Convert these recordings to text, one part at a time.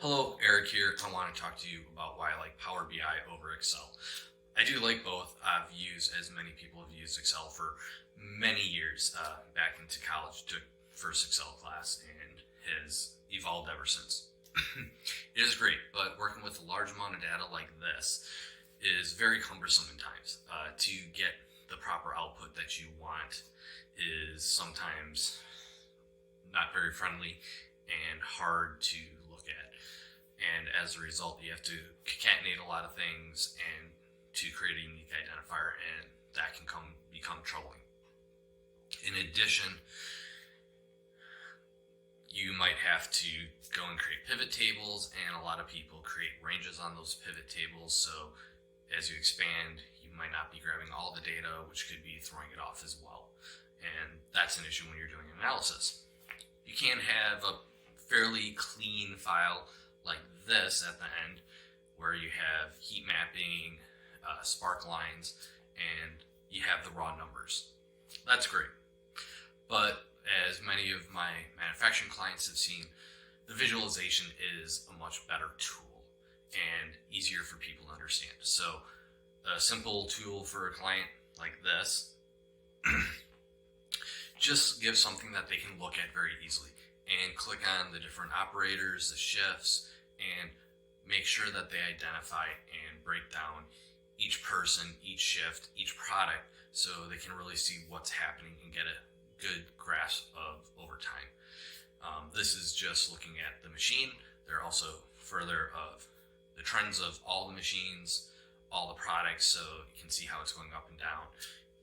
Hello, Eric here. I want to talk to you about why I like Power BI over Excel. I do like both. I've used, as many people have used Excel for many years. Back into college, took first Excel class and has evolved ever since. It is great, but working with a large amount of data like this is very cumbersome in times. To get the proper output that you want is sometimes not very friendly and hard to look at. And as a result, you have to concatenate a lot of things and to create a unique identifier, and that can become troubling. In addition, you might have to go and create pivot tables, and a lot of people create ranges on those pivot tables. So as you expand, you might not be grabbing all the data, which could be throwing it off as well. And that's an issue when you're doing analysis. You can have a fairly clean file like this at the end, where you have heat mapping, spark lines, and you have the raw numbers. That's great. But as many of my manufacturing clients have seen, the visualization is a much better tool and easier for people to understand. So a simple tool for a client like this just gives something that they can look at very easily and click on the different operators, the shifts, and make sure that they identify and break down each person, each shift, each product, so they can really see what's happening and get a good grasp of over time. This is just looking at the machine. There are also further of the trends of all the machines, all the products, so you can see how it's going up and down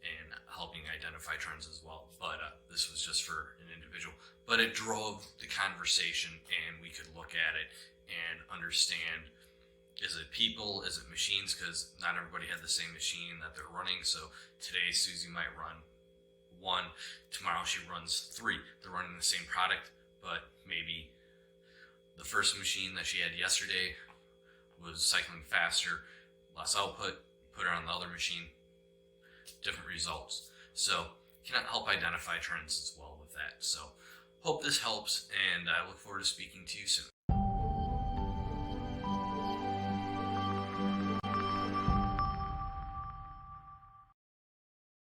and helping identify trends as well. But this was just for an individual. But it drove the conversation, and we could look at it and understand, is it people, is it machines? Because not everybody had the same machine that they're running. So today Susie might run 1, tomorrow she runs 3. They're running the same product, but maybe the first machine that she had yesterday was cycling faster, less output, put her on the other machine, different results. So can help identify trends as well with that. So hope this helps, and I look forward to speaking to you soon.